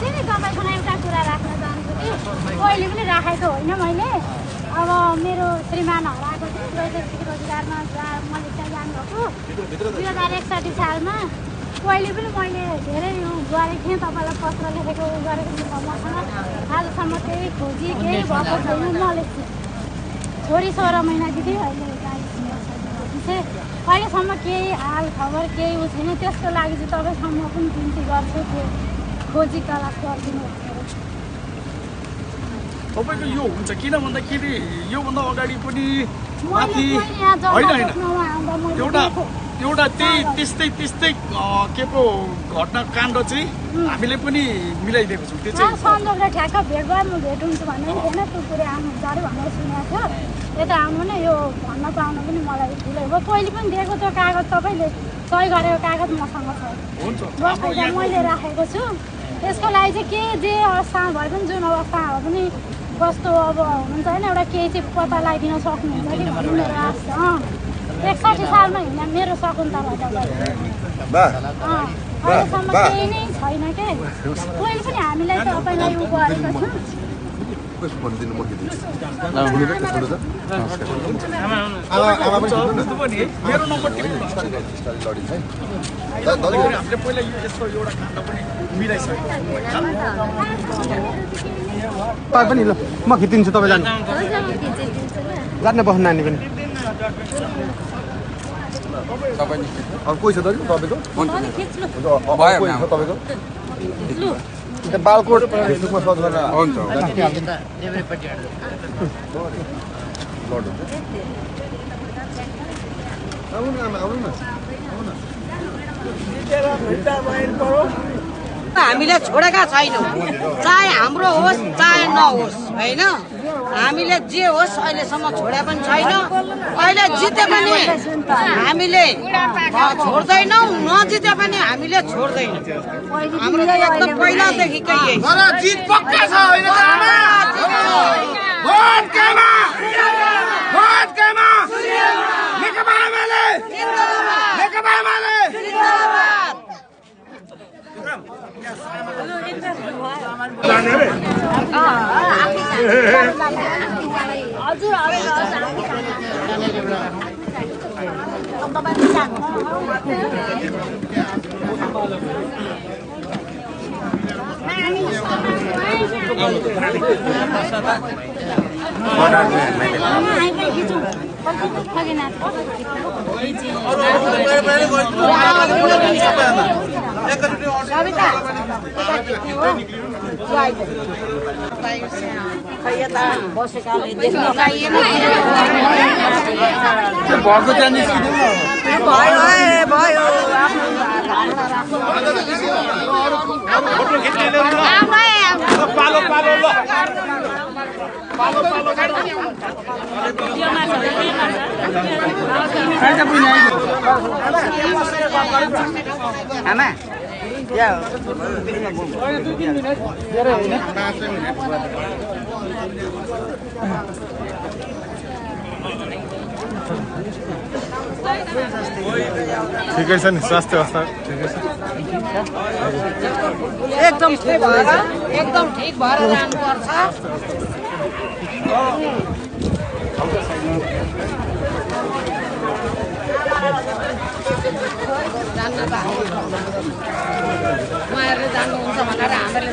फेरि तपाईँसँग एउटा कुरा राख्न चाहन्छु कि पहिले पनि राखेको होइन मैले। अब मेरो श्रीमान हराएको थियो वैदेशिक रोजगारमा मैले त्यहाँ जानुभएको 2061 सालमा। पहिले पनि मैले धेरै गरेको थिएँ, तपाईँलाई पत्र लेखेको गरेको थिएँ मसँग। आजसम्म केही खोजी केही भएको छैन। नलेख्छु छोरी 16 महिनाकी थिएँ, अहिले 40 अहिलेसम्म केही हाल खबर केही उ छैन। त्यसको लागि चाहिँ तपाईँसम्म पनि बिन्ती गर्छु त्यो खोजी तलास गरिदिनु। तपाईँको यो हुन्छ किन भन्दाखेरि योभन्दा अगाडि पनि माथि होइन एउटा त्यस्तै के पो घटना काण्ड चाहिँ हामीले पनि मिलाइदिएको छौँ। त्यो चाहिँ सन्दर्भले ठ्याक्क भेट हुन्छ भन्ने थिएन। त्यो कुरा आउनुहुन्छ अरे भनेर सुनेको थियो। यता आउनु नै यो भन्न पाउनु पनि मलाई ठुलै हो। पहिले पनि दिएको त्यो कागज तपाईँले सही गरेको कागज मसँग छ, मैले राखेको छु। त्यसको लागि चाहिँ के जे अवस्थामा भए पनि जुन अवस्थामा भए पनि कस्तो अब हुन्छ होइन एउटा केही चाहिँ पत्ता लगाइदिन सक्नुहुन्छ कि भन्ने मेरो आश छ। 61 सालमा हिँड्दा मेरो शकुन्तला अहिलेसम्म केही नै छैन के। पहिले पनि हामीलाई तपाईँलाई उ गरेको छु। मेरो नम्बर हामीले पहिला यस्तो एउटा काण्ड पनि मिलाइसकेको पनि ल म खिचिदिन्छु। तपाईँ जान्न बस्नु नानी पनि अब कोही छ दाजु तपाईँको बालकोट फेसबुकमा सर्च गरेर हुन्छ। हामीले छोडेका छैनौँ, चाहे हाम्रो होस् चाहे नहोस् होइन। हामीले जे होस् अहिलेसम्म छोडे पनि छैन। अहिले जिते पनि हामीले छोड्दैनौँ, नजिते पनि हामीले छोड्दैनौँ। हाम्रो त एकदम पहिलादेखिकै यही जित पक्का छ होइन। ठिकै छ नि स्वास्थ्य अवस्था ठिकै छ एकदम ठीक भएर जानुपर्छ। उहाँहरूले जानुहुन्छ भनेर हामीहरूले